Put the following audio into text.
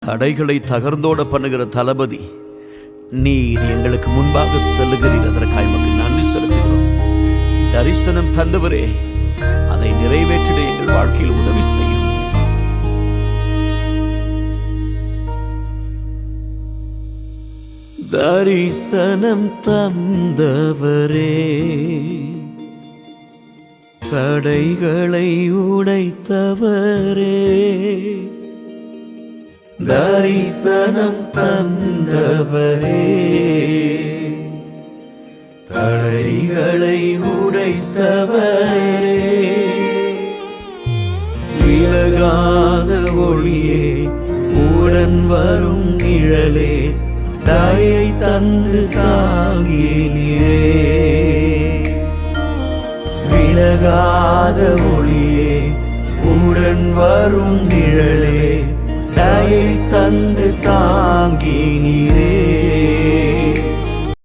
தடைகளை தகர்ந்தோட பண்ணுகிற தளபதி நீர் எங்களுக்கு முன்பாக செல்லுகிறீர். அதற்காக எமக்கு நன்றி செலுத்துகிறோம். தரிசனம் தந்தவரே, அதை நிறைவேற்றிட எங்கள் வாழ்க்கையில் உதவி செய்யும். தரிசனம் தந்தவரே, தடைகளை உடைத்தவரே, தரிசனம் தந்தவரே, தடைகளை உடைத்தவரே, விலகாத ஒளியே, உடன் வரும் நிழலே, தயை தந்து தாங்கினீரே. விலகாத ஒளியே, உடன் வரும் நிழலே, தயை தந்து தாங்கினீரே.